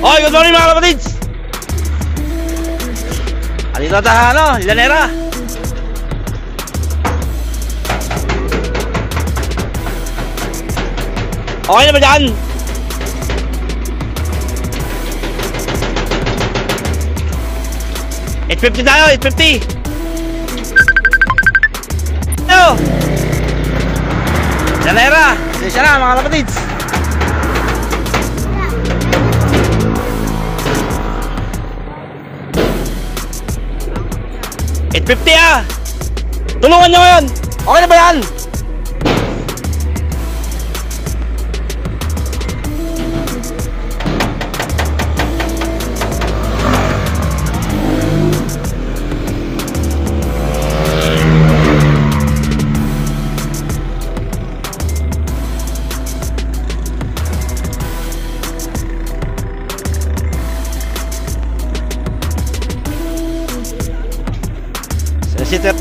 Oy, good morning mga kapatids. Andito tayo, Llanera. Okay na ba dyan? $850 tayo, $850. Ano? Llanera, siya na mga kapatids. $850 ah. Tulungan nyo ngayon. Okay na ba yan?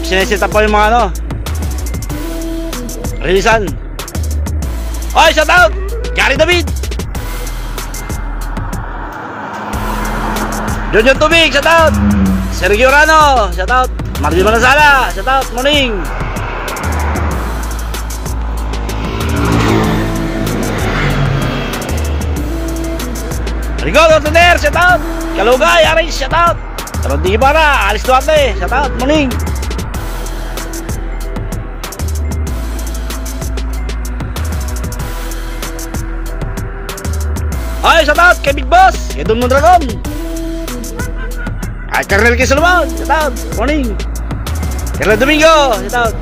Sinesita po yung mga ano rilisan. Oy, shout out Gary David, John Tubig, shout out Sergio Rano, shout out Marvin Manasala, shout out, morning. Rigo Tortoner, shout out Kalugay, Aris, shout out Rondi Ibarra, Alice Duarte, shout out, morning. Ay, shout out kay Big Boss, kay Don Mondragon, ay Colonel Kay Solomon, shout out, morning. Colonel Domingo, shout out.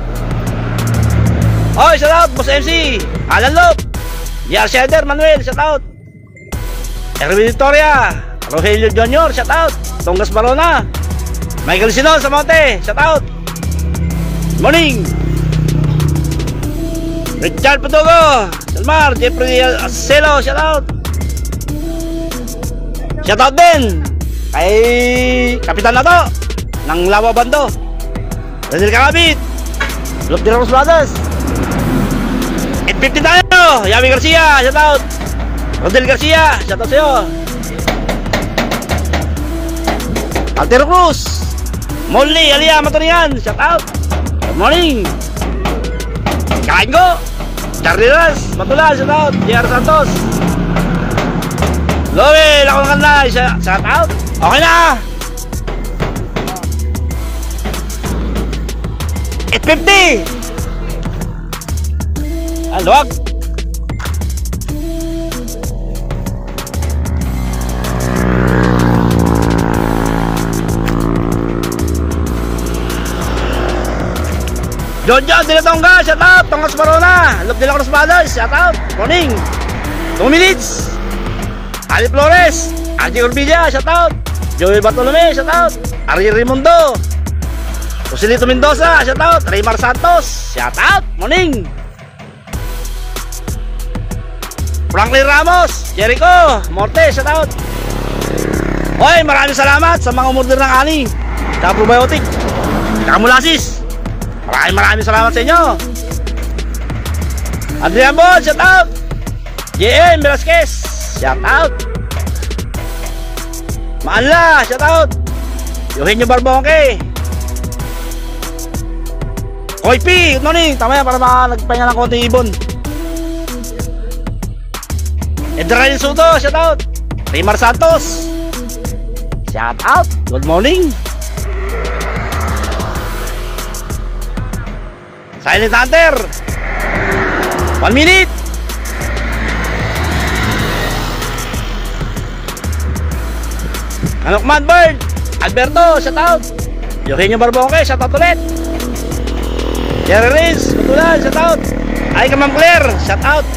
Ay, shout out Boss MC, Alan Lop, Yar Shader Manuel, shout out. Erwin Victoria, Rogelio Junior, shout out. Tongas Barona, Michael Sinon sa Monte, shout out, morning. Richard Patugo, Salmar, Jeffrey Celo, shout out. Shout out din kay Kapitan Nato ng Lawa Bando, Daniel Karabit, Lop de Ramos Brothers. 850 tayo, Yami Garcia, shout out. Rodel Garcia, shout out sa'yo. Altero Cruz, Molly Alia Maturingan, shout out, good morning. Kain ko Charlie Ras Matula, shout out. JR Santos, Lowell, ako ng kanda, shout out. Okay na. 850. Luwag. John de la Tonga, shout out. Tongas Barona, Lop de la Cruz Brothers, shout out, morning. 2 minutes. Ali Flores, Angie Orbilla, shout out. Joey Bartolome, shout out. Ariel Raimundo, Joselito Mendoza, shout out. Raymar Santos, shout out, morning. Franklin Ramos, Jericho Morte, shout out. Hoy, maraming salamat sa mga umorder ng ani, sa probiotic, sa mulasis. Maraming salamat sa inyo. Adrian Bon, shout out. JM Velasquez, shout out. Maanla, shout out. Eugenio Barbonque, Koy P, good morning. Tama yan para nagpahinga ng konting ibon. Edrail Soto, shout out. Raymar Santos, shout out, good morning. Silent Hunter, 1 minute. Anok Madbird, Alberto, shout out. Eugenio Barbonque, shout out ulit. Jerry Riz, Matulan, shout out. Ay Ma'am Claire, shout out.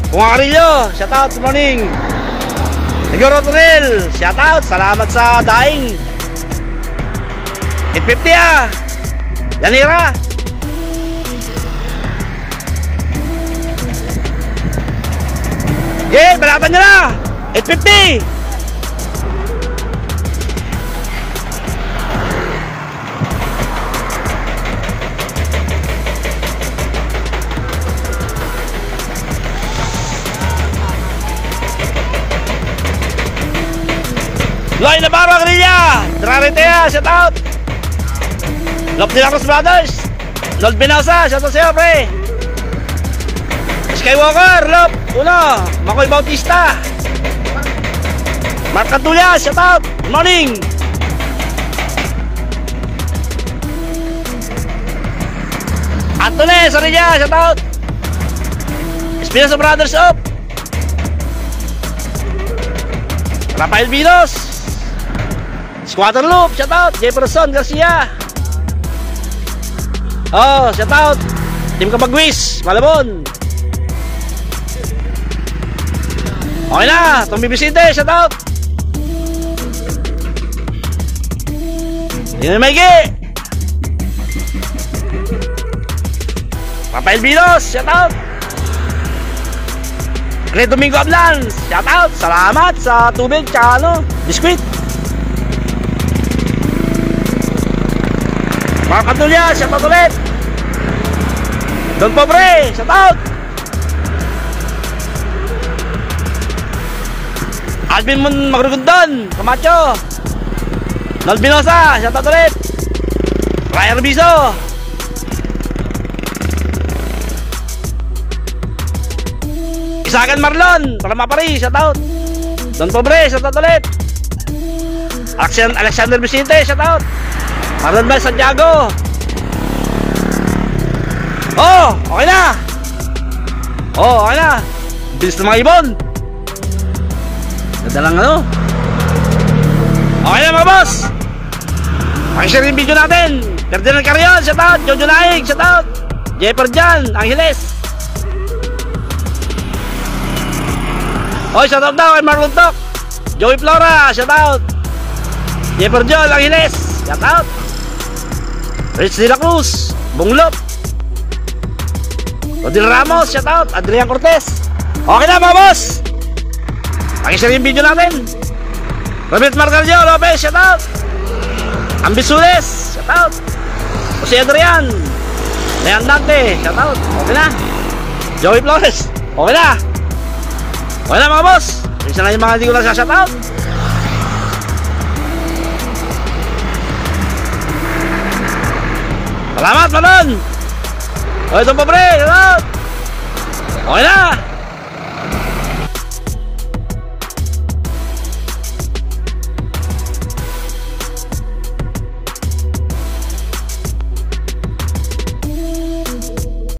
Kung Carillo, shout out, good morning. Siguro Tonel, shout out, salamat sa daing. 850 ah. Llanera. Yeah, balatan nyo na. 850. Oy, Navarro Agrilla! Draritea, shout out! Love de la Cruz Brothers! Lord Binosa, shout out sa'yo, pre! Skywalker, love! Uno, Makoy Bautista! Mark Catulia, shout out! Good morning! Antones, Arilla, shout out! Espinosa Brothers up! Rafael Vinos, Squatter Loop, shout out! Jefferson Garcia! Oh, shout out! Team Kapagwis, Malabon! Okay na, Tommy Vicente, shout out! Yun yung Maigi! Rafael Vinos, shout out! Great Domingo Ablans, shout out! Salamat sa tubig, tsaka biskuit! Mark Catulia, shout out ulit! Don Pobre, shout out! Alvin Magrugundon, Camacho! Nol Binosa, shout out ulit! Ryan Rubizo! Isagan Marlon, Paramapari, shout out! Don Pobre, shout out ulit! Alexander Vicente, shout out! Marlon Bel Santiago! Oh, okay na! Oh, okay na! Bilis ng mga ibon! Ganda lang Okay na mga boss! Pakishare yung video natin! Ferdinand Carrion, shout out! Jojo Naig, shout out! Jeffer Jan, Angeles! Oy, shout out daw kay Marlon Tok! Joey Flora, shout out! Jeffer Jan, Angeles! Shout out! Rich De La Cruz, Bunglop! Odil Ramos, shout out! Adrian Cortez! Okay na mga boss! Pakishare yung video natin! Robert Margarjo Lopez, shout out! Ambisules, shout out! Jose Adrian! Leon Dante, shout out! Okay na! Joey Flores, okay na! Okay na mga boss! Isa na yung mga hindi ko lang sa shout out! Salamat Manon! Okay, Don Pobre, shout out! Okay na!